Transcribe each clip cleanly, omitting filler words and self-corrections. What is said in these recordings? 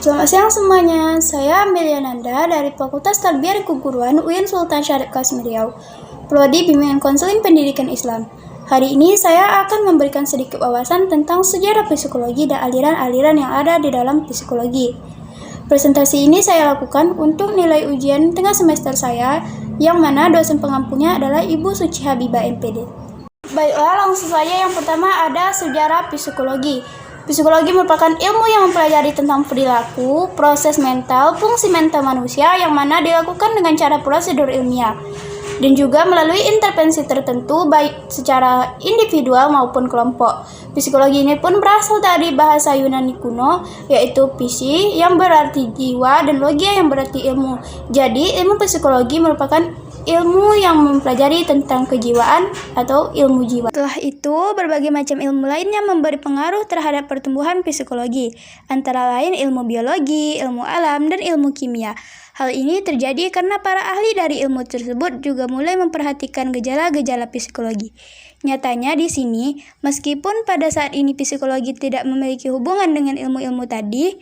Selamat siang semuanya, saya Amelia Nanda dari Fakultas Tarbiyah dan Keguruan UIN Sultan Syarif Kasim Riau, Prodi Bimbingan Konseling Pendidikan Islam. Hari ini saya akan memberikan sedikit wawasan tentang sejarah psikologi dan aliran-aliran yang ada di dalam psikologi. Presentasi ini saya lakukan untuk nilai ujian tengah semester saya, yang mana dosen pengampunya adalah Ibu Suci Habibah MPD. Baiklah, langsung saja. Yang pertama ada sejarah psikologi. Psikologi merupakan ilmu yang mempelajari tentang perilaku, proses mental, fungsi mental manusia yang mana dilakukan dengan cara prosedur ilmiah dan juga melalui intervensi tertentu baik secara individual maupun kelompok. Psikologi ini pun berasal dari bahasa Yunani kuno yaitu psi yang berarti jiwa dan logia yang berarti ilmu. Jadi ilmu psikologi merupakan ilmu yang mempelajari tentang kejiwaan atau ilmu jiwa. Setelah itu, berbagai macam ilmu lainnya memberi pengaruh terhadap pertumbuhan psikologi, antara lain ilmu biologi, ilmu alam, dan ilmu kimia. Hal ini terjadi karena para ahli dari ilmu tersebut juga mulai memperhatikan gejala-gejala psikologi. Nyatanya di sini, meskipun pada saat ini psikologi tidak memiliki hubungan dengan ilmu-ilmu tadi,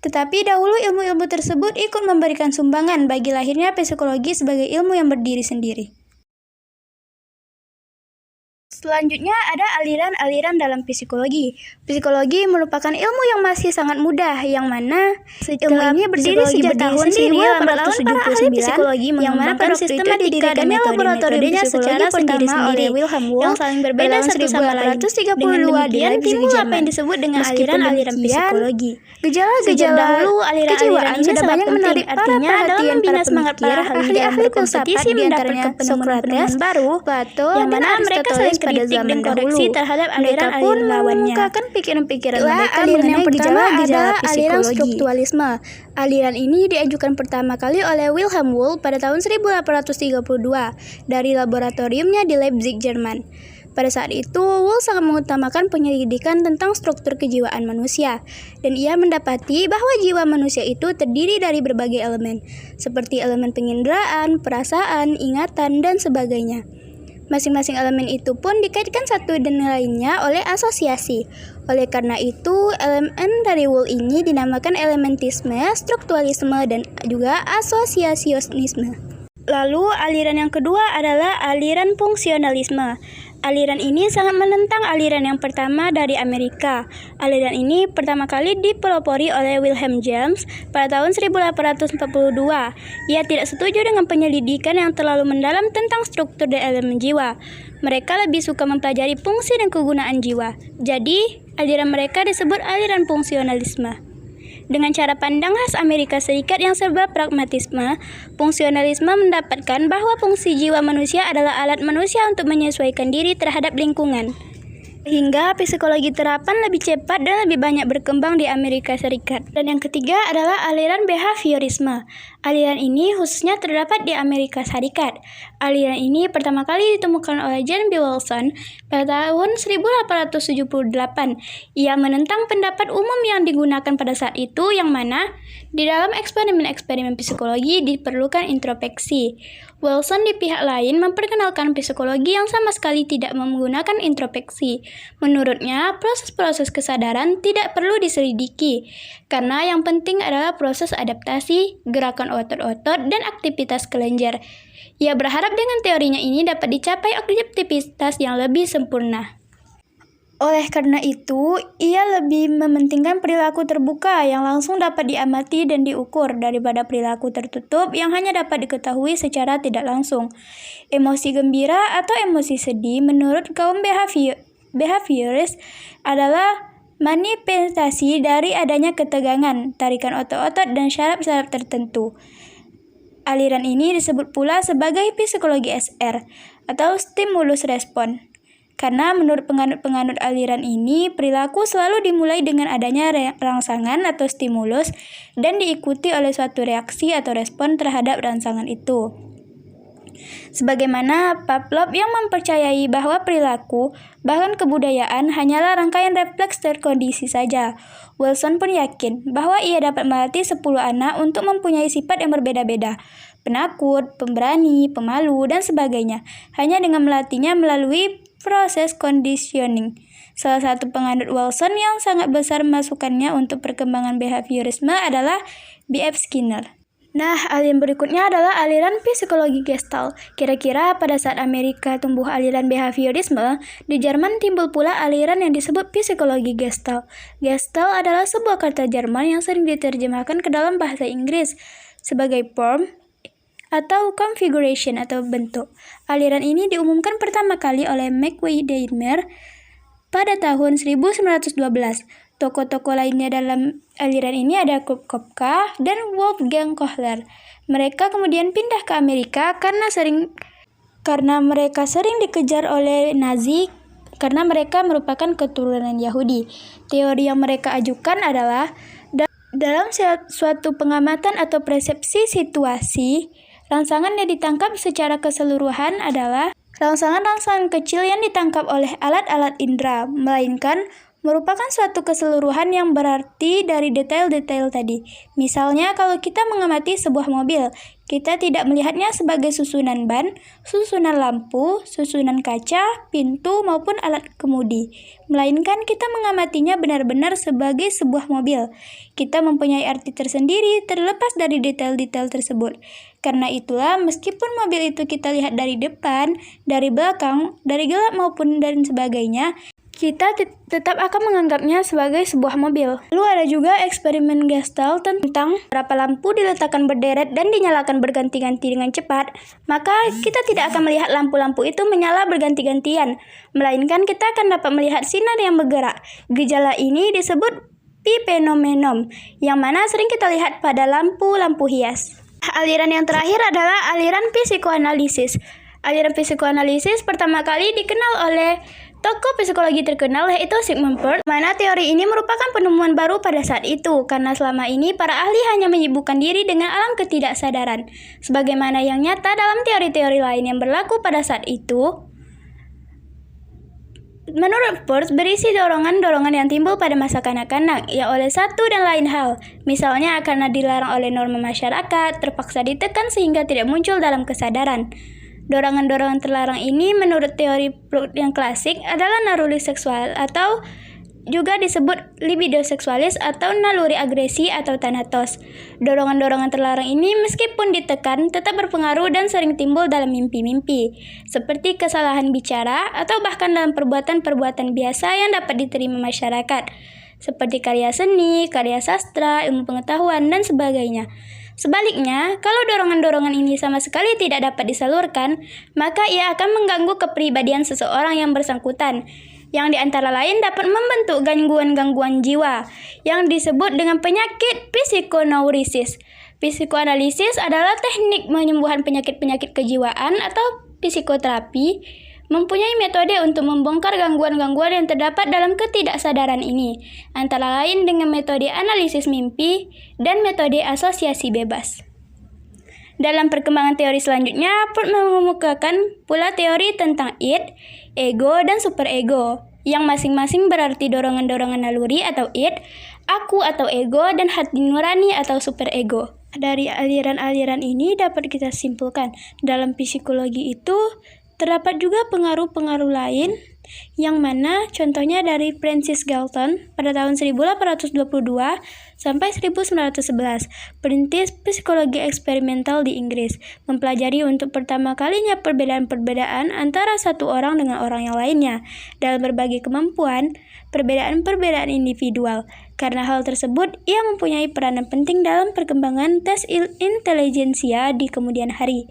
tetapi dahulu ilmu-ilmu tersebut ikut memberikan sumbangan bagi lahirnya psikologi sebagai ilmu yang berdiri sendiri. Selanjutnya ada aliran-aliran dalam psikologi. Psikologi merupakan ilmu yang masih sangat muda, yang mana ilmu ini berdiri sejak tahun 1879, yang mana pada sistematika dan metode-metodenya secara sendiri-sendiri Wilhelm Wundt yang saling berbeda satu sama lain. Dengan timbul apa yang disebut dengan aliran-aliran psikologi. Gejala-gejala kejiwaan sudah banyak menarik artinya dalam membina semangat para ahli-ahli filsafat, di antaranya Socrates, Plato, yang mana mereka saling pada zaman dahulu terhadap aliran-aliran lawannya. Mengungkapkan pikiran-pikiran mereka mengenai gejala-gejala aliran strukturalisme. Aliran ini diajukan pertama kali oleh Wilhelm Wundt pada tahun 1832 dari laboratoriumnya di Leipzig, Jerman. Pada saat itu, Wundt sangat mengutamakan penyelidikan tentang struktur kejiwaan manusia, dan ia mendapati bahwa jiwa manusia itu terdiri dari berbagai elemen, seperti elemen penginderaan, perasaan, ingatan, dan sebagainya. Masing-masing elemen itu pun dikaitkan satu dengan lainnya oleh asosiasi. Oleh karena itu, elemen dari Wundt ini dinamakan elementisme, strukturalisme, dan juga asosiasionisme. Lalu, aliran yang kedua adalah aliran fungsionalisme. Aliran ini sangat menentang aliran yang pertama dari Amerika. Aliran ini pertama kali dipelopori oleh Wilhelm James pada tahun 1842. Ia tidak setuju dengan penyelidikan yang terlalu mendalam tentang struktur dan elemen jiwa. Mereka lebih suka mempelajari fungsi dan kegunaan jiwa. Jadi, aliran mereka disebut aliran fungsionalisme. Dengan cara pandang khas Amerika Serikat yang serba pragmatisme, fungsionalisme mendapatkan bahwa fungsi jiwa manusia adalah alat manusia untuk menyesuaikan diri terhadap lingkungan. Sehingga psikologi terapan lebih cepat dan lebih banyak berkembang di Amerika Serikat. Dan yang ketiga adalah aliran behaviorisme. Aliran ini khususnya terdapat di Amerika Serikat. Aliran ini pertama kali ditemukan oleh John B. Wilson pada tahun 1878. Ia menentang pendapat umum yang digunakan pada saat itu, yang mana di dalam eksperimen-eksperimen psikologi diperlukan introspeksi. Wilson di pihak lain memperkenalkan psikologi yang sama sekali tidak menggunakan introspeksi. Menurutnya, proses-proses kesadaran tidak perlu diselidiki, karena yang penting adalah proses adaptasi, gerakan otot-otot, dan aktivitas kelenjar. Ia berharap dengan teorinya ini dapat dicapai objektivitas yang lebih sempurna. Oleh karena itu, ia lebih mementingkan perilaku terbuka yang langsung dapat diamati dan diukur daripada perilaku tertutup yang hanya dapat diketahui secara tidak langsung. Emosi gembira atau emosi sedih menurut kaum behavioris adalah manifestasi dari adanya ketegangan, tarikan otot-otot, dan syaraf-syaraf tertentu. Aliran ini disebut pula sebagai psikologi SR atau stimulus respon. Karena menurut penganut-penganut aliran ini, perilaku selalu dimulai dengan adanya rangsangan atau stimulus dan diikuti oleh suatu reaksi atau respon terhadap rangsangan itu. Sebagaimana Pavlov yang mempercayai bahwa perilaku, bahkan kebudayaan, hanyalah rangkaian refleks terkondisi saja. Wilson pun yakin bahwa ia dapat melatih 10 anak untuk mempunyai sifat yang berbeda-beda, penakut, pemberani, pemalu, dan sebagainya, hanya dengan melatihnya melalui proses conditioning. Salah satu penganut Wilson yang sangat besar masukannya untuk perkembangan behaviorisme adalah B.F. Skinner. Nah, aliran berikutnya adalah aliran psikologi Gestalt. Kira-kira pada saat Amerika tumbuh aliran behaviorisme, di Jerman timbul pula aliran yang disebut psikologi Gestalt. Gestalt adalah sebuah kata Jerman yang sering diterjemahkan ke dalam bahasa Inggris sebagai form atau configuration atau bentuk. Aliran ini diumumkan pertama kali oleh Macquay-Deismer pada tahun 1912. Tokoh-tokoh lainnya dalam aliran ini ada Kurt Koepka dan Wolfgang Kohler. Mereka kemudian pindah ke Amerika karena mereka sering dikejar oleh Nazi karena mereka merupakan keturunan Yahudi. Teori yang mereka ajukan adalah dalam suatu pengamatan atau persepsi situasi, rangsangan yang ditangkap secara keseluruhan adalah rangsangan-rangsangan kecil yang ditangkap oleh alat-alat indera, melainkan merupakan suatu keseluruhan yang berarti dari detail-detail tadi. Misalnya, kalau kita mengamati sebuah mobil, kita tidak melihatnya sebagai susunan ban, susunan lampu, susunan kaca, pintu, maupun alat kemudi. Melainkan kita mengamatinya benar-benar sebagai sebuah mobil. Kita mempunyai arti tersendiri terlepas dari detail-detail tersebut. Karena itulah, meskipun mobil itu kita lihat dari depan, dari belakang, dari gelap maupun dan sebagainya, kita tetap akan menganggapnya sebagai sebuah mobil. Lalu ada juga eksperimen Gestalt tentang berapa lampu diletakkan berderet dan dinyalakan berganti-ganti dengan cepat, maka kita tidak akan melihat lampu-lampu itu menyala berganti-gantian, melainkan kita akan dapat melihat sinar yang bergerak. Gejala ini disebut epifenomenon, yang mana sering kita lihat pada lampu-lampu hias. Aliran yang terakhir adalah aliran psikoanalisis. Aliran psikoanalisis pertama kali dikenal oleh tokoh psikologi terkenal yaitu Sigmund Freud, mana teori ini merupakan penemuan baru pada saat itu, karena selama ini para ahli hanya menyibukkan diri dengan alam ketidaksadaran. Sebagaimana yang nyata dalam teori-teori lain yang berlaku pada saat itu, menurut Freud berisi dorongan-dorongan yang timbul pada masa kanak-kanak, yang oleh satu dan lain hal. Misalnya karena dilarang oleh norma masyarakat, terpaksa ditekan sehingga tidak muncul dalam kesadaran. Dorongan-dorongan terlarang ini menurut teori Freud yang klasik adalah naluri seksual atau juga disebut libido seksualis atau naluri agresi atau thanatos. Dorongan-dorongan terlarang ini meskipun ditekan tetap berpengaruh dan sering timbul dalam mimpi-mimpi, seperti kesalahan bicara atau bahkan dalam perbuatan-perbuatan biasa yang dapat diterima masyarakat, seperti karya seni, karya sastra, ilmu pengetahuan, dan sebagainya. Sebaliknya, kalau dorongan-dorongan ini sama sekali tidak dapat disalurkan, maka ia akan mengganggu kepribadian seseorang yang bersangkutan, yang di antara lain dapat membentuk gangguan-gangguan jiwa, yang disebut dengan penyakit psikoneurisis. Psikoanalisis adalah teknik penyembuhan penyakit-penyakit kejiwaan atau psikoterapi, mempunyai metode untuk membongkar gangguan-gangguan yang terdapat dalam ketidaksadaran ini, antara lain dengan metode analisis mimpi dan metode asosiasi bebas. Dalam perkembangan teori selanjutnya, Freud mengemukakan pula teori tentang id, ego, dan superego, yang masing-masing berarti dorongan-dorongan naluri atau id, aku atau ego, dan hati nurani atau superego. Dari aliran-aliran ini dapat kita simpulkan, dalam psikologi itu terdapat juga pengaruh-pengaruh lain, yang mana contohnya dari Francis Galton pada tahun 1822 sampai 1911, perintis psikologi eksperimental di Inggris, mempelajari untuk pertama kalinya perbedaan-perbedaan antara satu orang dengan orang yang lainnya dalam berbagai kemampuan, perbedaan-perbedaan individual. Karena hal tersebut, ia mempunyai peranan penting dalam perkembangan tes intelijensia di kemudian hari.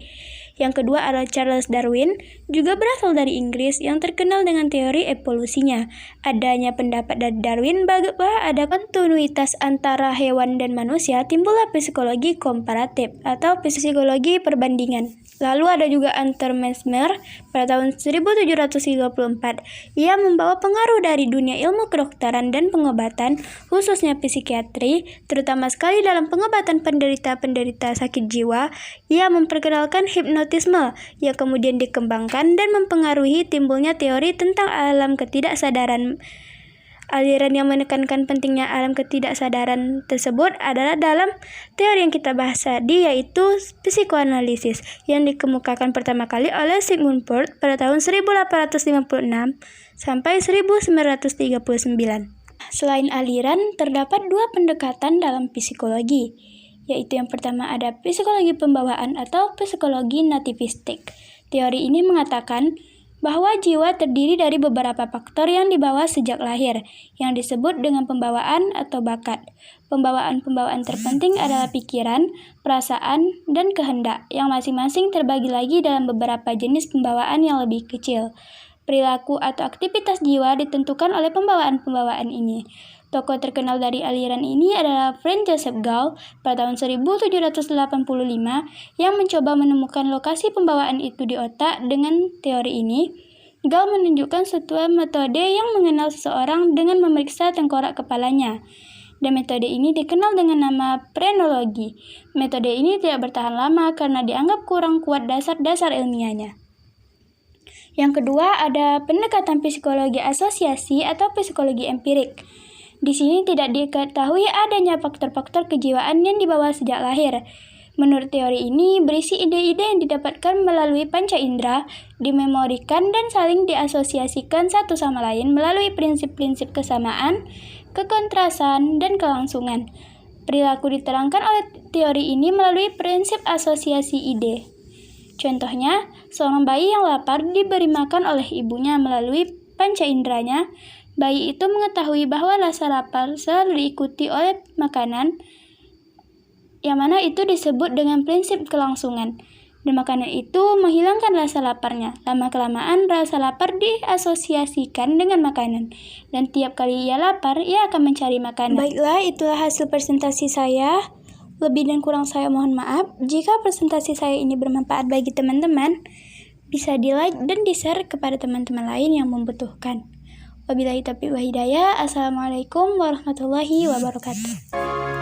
Yang kedua adalah Charles Darwin, juga berasal dari Inggris, yang terkenal dengan teori evolusinya. Adanya pendapat dari Darwin bahwa ada kontinuitas antara hewan dan manusia, timbullah psikologi komparatif atau psikologi perbandingan. Lalu ada juga Anton Mesmer pada tahun 1734. Ia membawa pengaruh dari dunia ilmu kedokteran dan pengobatan, khususnya psikiatri, terutama sekali dalam pengobatan penderita-penderita sakit jiwa. Ia memperkenalkan hipnotisme yang kemudian dikembangkan dan mempengaruhi timbulnya teori tentang alam ketidaksadaran Aliran yang menekankan pentingnya alam ketidaksadaran tersebut adalah dalam teori yang kita bahas tadi, yaitu psikoanalisis, yang dikemukakan pertama kali oleh Sigmund Freud pada tahun 1856 sampai 1939. Selain aliran, terdapat dua pendekatan dalam psikologi, yaitu yang pertama ada psikologi pembawaan atau psikologi nativistik. Teori ini mengatakan bahwa jiwa terdiri dari beberapa faktor yang dibawa sejak lahir, yang disebut dengan pembawaan atau bakat. Pembawaan-pembawaan terpenting adalah pikiran, perasaan, dan kehendak, yang masing-masing terbagi lagi dalam beberapa jenis pembawaan yang lebih kecil. Perilaku atau aktivitas jiwa ditentukan oleh pembawaan-pembawaan ini. Tokoh terkenal dari aliran ini adalah Franz Joseph Gall pada tahun 1785 yang mencoba menemukan lokasi pembawaan itu di otak. Dengan teori ini, Gall menunjukkan suatu metode yang mengenal seseorang dengan memeriksa tengkorak kepalanya. Dan metode ini dikenal dengan nama phrenologi. Metode ini tidak bertahan lama karena dianggap kurang kuat dasar-dasar ilmiahnya. Yang kedua ada pendekatan psikologi asosiasi atau psikologi empirik. Di sini tidak diketahui adanya faktor-faktor kejiwaan yang dibawa sejak lahir. Menurut teori ini, berisi ide-ide yang didapatkan melalui panca indera, dimemorikan dan saling diasosiasikan satu sama lain melalui prinsip-prinsip kesamaan, kekontrasan, dan kelangsungan. Perilaku diterangkan oleh teori ini melalui prinsip asosiasi ide. Contohnya, seorang bayi yang lapar diberi makan oleh ibunya melalui panca inderanya. Bayi itu mengetahui bahwa rasa lapar selalu diikuti oleh makanan, yang mana itu disebut dengan prinsip kelangsungan. Dan makanan itu menghilangkan rasa laparnya. Lama-kelamaan rasa lapar diasosiasikan dengan makanan. Dan tiap kali ia lapar, ia akan mencari makanan. Baiklah, itulah hasil presentasi saya. Lebih dan kurang saya mohon maaf. Jika presentasi saya ini bermanfaat bagi teman-teman, bisa di-like dan di-share kepada teman-teman lain yang membutuhkan. Wabillahi taufiq wal hidayah. Assalamualaikum warahmatullahi wabarakatuh.